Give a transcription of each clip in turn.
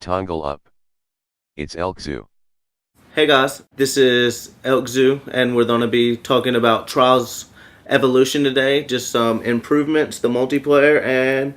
Toggle up. It's ELKzoo. Hey guys, this is ELKzoo, and we're going to be talking about Trials Evolution today. Just some improvements, the multiplayer, and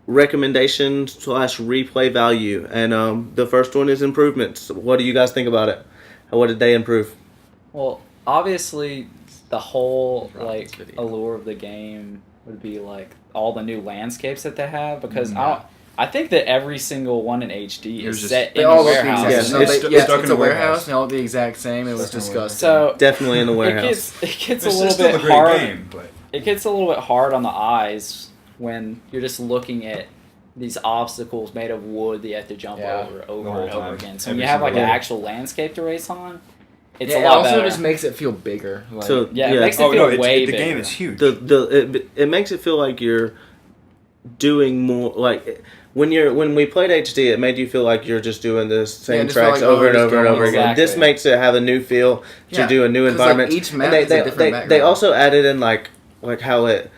recommendations / replay value. And the first one is improvements. What do you guys think about it? What did they improve? Well, obviously, the whole allure of the game would be like all the new landscapes that they have, because I think that every single one in HD is set in a warehouse. It's a warehouse, and they all look the exact same. It was disgusting. So definitely in the warehouse. It gets a little bit hard. It gets a little bit hard on the eyes when you're just looking at these obstacles made of wood that you have to jump over and over again. So when you have like an actual landscape to race on, it's a lot also better. Just makes it feel bigger. Like, it makes it feel way bigger. The game is huge. It makes it feel like you're doing more. Like when we played HD, it made you feel like you're just doing the same tracks over and over and over again. This makes it have a new feel to do a new environment. Like each map is a different background. They also added in like how it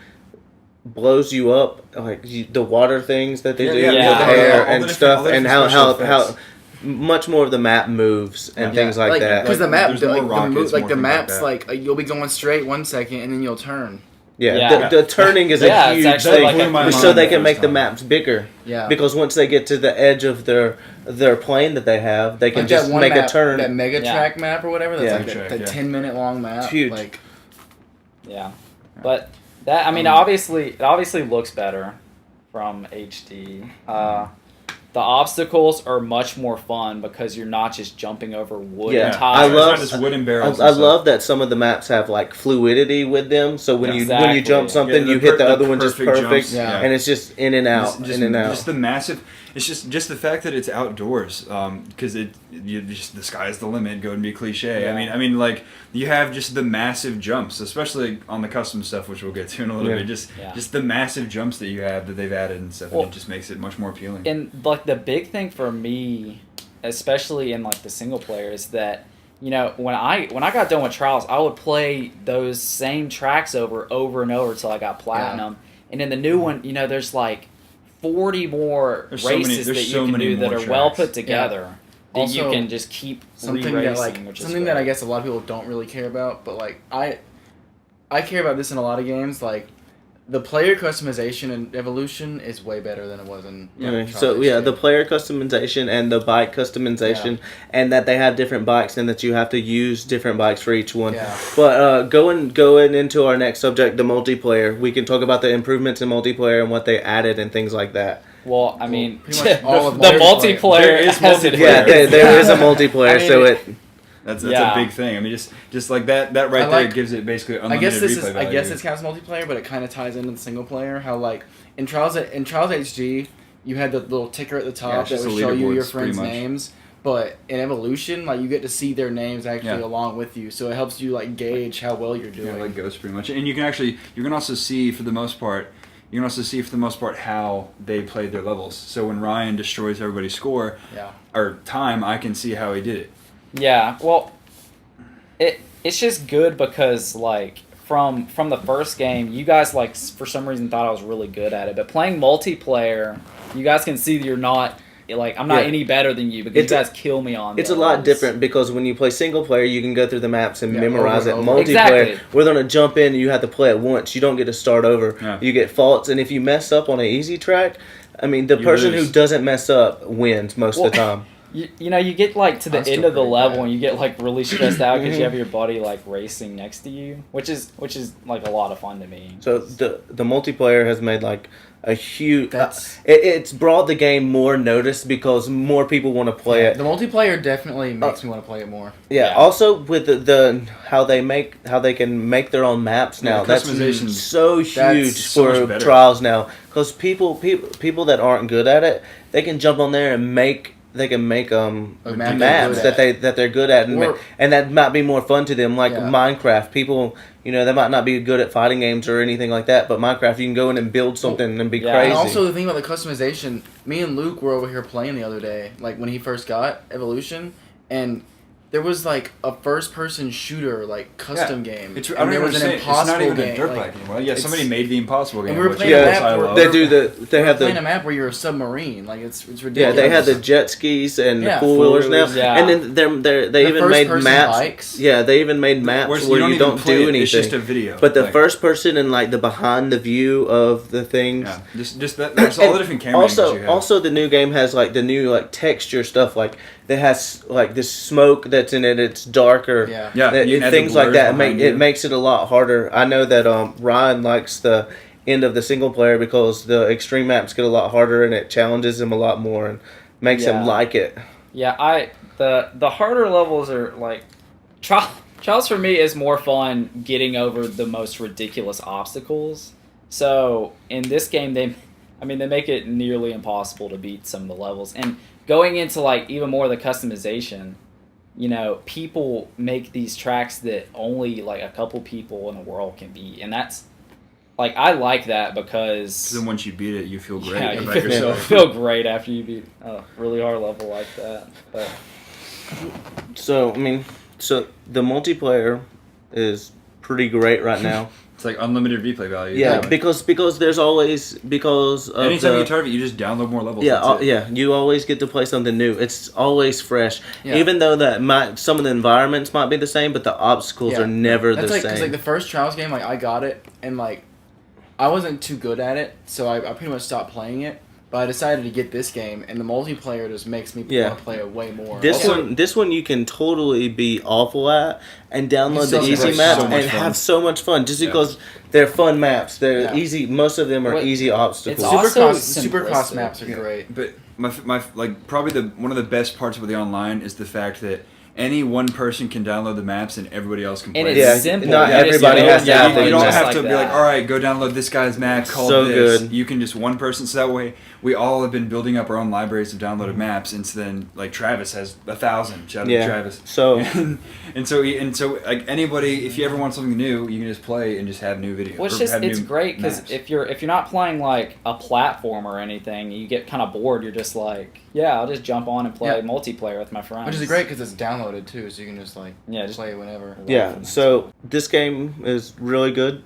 blows you up, like the water things that they do with the hair and stuff, and how much more of the map moves and things like that. Because the map, the maps, like you'll be going straight 1 second and then you'll turn. The turning is a huge thing, so they can make the maps bigger. Yeah. Because once they get to the edge of their plane that they have, they can just make a turn. That mega track map or whatever, that's like the 10-minute long map. It's huge. Like, But that, I mean, obviously, it obviously looks better from HD. The obstacles are much more fun because you're not just jumping over wood and tires. I love that some of the maps have like fluidity with them. So when you jump something, you hit the other one just perfect, and it's just in and out, in and out. Just the massive. It's just the fact that it's outdoors, because the sky is the limit. Go and be cliche. I mean, like you have just the massive jumps, especially on the custom stuff, which we'll get to in a little bit. Just the massive jumps that you have that they've added and stuff, and it just makes it much more appealing. And like the big thing for me, especially in like the single player, is that when I got done with Trials, I would play those same tracks over and over till I got platinum. And in the new one, there's like 40 more races that you can do that are well put together. That also, you can just keep re-racing, which is something that I guess a lot of people don't really care about, but like I care about this in a lot of games. Like the player customization and evolution is way better than it was in. The player customization and the bike customization, and that they have different bikes and that you have to use different bikes for each one. Yeah. But going into our next subject, the multiplayer, we can talk about the improvements in multiplayer and what they added and things like that. Well, I mean, pretty much all of the multiplayer there is multiplayer. Yeah, there is a multiplayer, That's a big thing. I mean, just like that right there gives it basically unlimited replay value. I guess it counts multiplayer, but it kind of ties into the single player. How like in Trials HD, you had the little ticker at the top that would show you your friends' names. But in Evolution, like you get to see their names actually along with you, so it helps you like gauge how well you're doing. Yeah, like Ghost pretty much, and you can also see for the most part. You can also see for the most part how they played their levels. So when Ryan destroys everybody's score or time, I can see how he did it. Yeah, well, it's just good because like from the first game, you guys like for some reason thought I was really good at it, but playing multiplayer, you guys can see that you're not. Like, I'm not any better than you because you guys kill me on It's a lot different because when you play single player, you can go through the maps and memorize it. Multiplayer, we're going to jump in and you have to play it once. You don't get to start over. Yeah. You get faults, and if you mess up on an easy track, I mean, the person who doesn't mess up wins most of the time. You get like to the end of the level and you get like really stressed out because you have your buddy like racing next to you, which is like a lot of fun to me. So the multiplayer has made like a huge. It's brought the game more notice because more people want to play it. The multiplayer definitely makes me want to play it more. Yeah. Also with the how they can make their own maps now. That's so huge for Trials now because people that aren't good at it, they can jump on there and make. They can make maps that they're good at, and that might be more fun to them. Like Minecraft, people they might not be good at fighting games or anything like that, but Minecraft you can go in and build something and be crazy. And also the thing about the customization, me and Luke were over here playing the other day, like when he first got Evolution, and there was like a first-person shooter like custom game. It's, and there was an impossible it's not even game. a dirt bike anymore. Yeah, somebody made the impossible game. And we were which playing of a course map I where love. They do playing a map where you're a submarine. Like it's ridiculous. Yeah, they had the jet skis and the four wheelers now, yeah. and then they even made maps. Bikes. Yeah, they even made maps where you don't do anything. It's just a video. But the first person and like the behind the view of the things. Yeah, just that. That's all the different camera angles you have. Also, the new game has like the new like texture stuff. Like that has like this smoke that's in it. It's darker. Yeah. Things like that. It makes it a lot harder. I know that Ryan likes the end of the single player because the extreme maps get a lot harder and it challenges him a lot more and makes him like it. Yeah, the harder levels are like Trials for me is more fun getting over the most ridiculous obstacles. So in this game they make it nearly impossible to beat some of the levels. And going into like even more of the customization, you know, people make these tracks that only like a couple people in the world can beat, and that's like I like that because then once you beat it, you feel great about you yourself. feel great after you beat a really hard level like that. But. So the multiplayer is pretty great right now. It's like unlimited replay value. Yeah, because there's always anytime you target, you just download more levels. Yeah, you always get to play something new. It's always fresh, even though some of the environments might be the same, but the obstacles are never the same. Because like the first Trials game, like I got it and like I wasn't too good at it, so I pretty much stopped playing it. But I decided to get this game, and the multiplayer just makes me want to play it way more. This one you can totally be awful at and download the easy map and have so much fun. Just because they're fun maps, they're easy. Most of them are easy obstacles. Supercross maps are great. But my like probably one of the best parts of the online is the fact that any one person can download the maps and everybody else can play. And it's simple. Not everybody has to have You don't have like to be like, all right, go download this guy's map called this. Good. You can just one person. So that way, we all have been building up our own libraries of downloaded maps. And so then, like Travis has 1,000. Shout out to Travis. So and so like anybody, if you ever want something new, you can just play and just have new videos. Well, it's great because if you're not playing like a platform or anything, you get kind of bored. You're just like, I'll just jump on and play multiplayer with my friends. Which is great because it's downloaded too, so you can just like play whenever. Yeah. So this game is really good.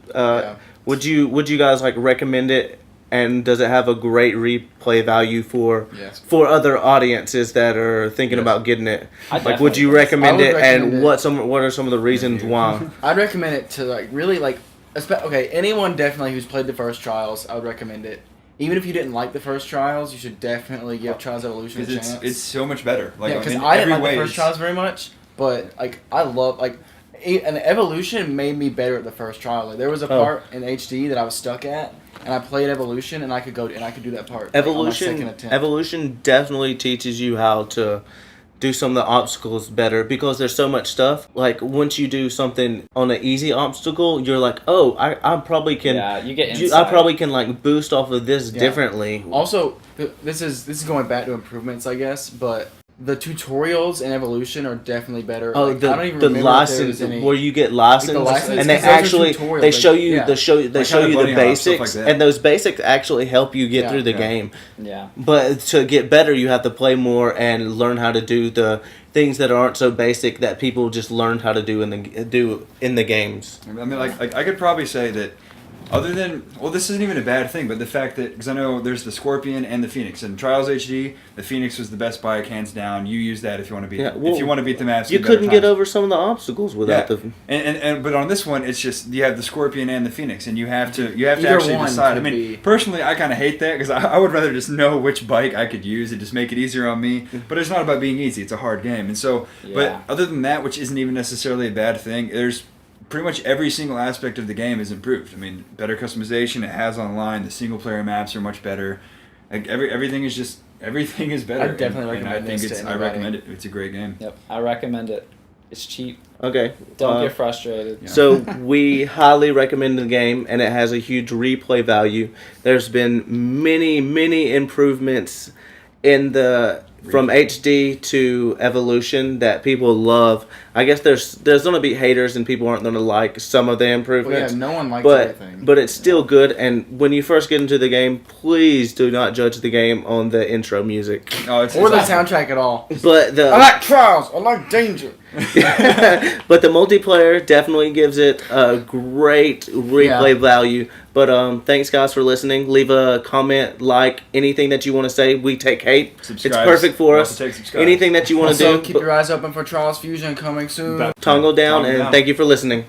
Would you guys like recommend it? And does it have a great replay value for other audiences that are thinking about getting it? Like, would you recommend it? And what are some of the reasons why? I'd recommend it to like really like anyone definitely who's played the first Trials. I would recommend it. Even if you didn't like the first Trials, you should definitely give Trials Evolution a chance. It's so much better. Like, because I didn't like the first Trials very much, but like I love and the Evolution made me better at the first trial. Like there was a part in HD that I was stuck at, and I played Evolution, and I could do that part. Evolution definitely teaches you how to do some of the obstacles better because there's so much stuff. Like once you do something on an easy obstacle, you're like, oh, I probably can. Yeah, you get insight. I probably can like boost off of this differently. Also, this is going back to improvements, I guess, but. The tutorials in Evolution are definitely better. Oh, like, I don't even remember license where you get licensed, and they actually they show you the basics, and those basics actually help you get through the game. Yeah. But to get better, you have to play more and learn how to do the things that aren't so basic that people just learned how to do in the games. I mean, like I could probably say that. Other than, this isn't even a bad thing, but the fact that, because I know there's the Scorpion and the Phoenix. In Trials HD, the Phoenix was the best bike, hands down. You use that if you want to beat if you want to beat the maps. You couldn't get over some of the obstacles without the... But on this one, it's just, you have the Scorpion and the Phoenix, and you have to actually decide. I mean, personally, I kind of hate that, because I would rather just know which bike I could use and just make it easier on me. But it's not about being easy, it's a hard game. And so, but other than that, which isn't even necessarily a bad thing, there's... pretty much every single aspect of the game is improved. I mean, better customization. It has online. The single player maps are much better. Like everything is better. I definitely recommend it. I recommend it. It's a great game. Yep, I recommend it. It's cheap. Okay. Don't get frustrated. Yeah. So we highly recommend the game, and it has a huge replay value. There's been many improvements in the from HD to Evolution that people love. I guess there's going to be haters and people aren't going to like some of the improvements. Well, yeah, no one likes everything. But it's still good. And when you first get into the game, please do not judge the game on the intro music. Or the soundtrack at all. But I like Trials. I like Danger. But the multiplayer definitely gives it a great replay value. But thanks guys for listening. Leave a comment, like anything that you want to say. We take hate. Subscribe. It's perfect for us. Anything that you want to do. Keep your eyes open for Trials Fusion coming soon. Tongue down, and thank you for listening.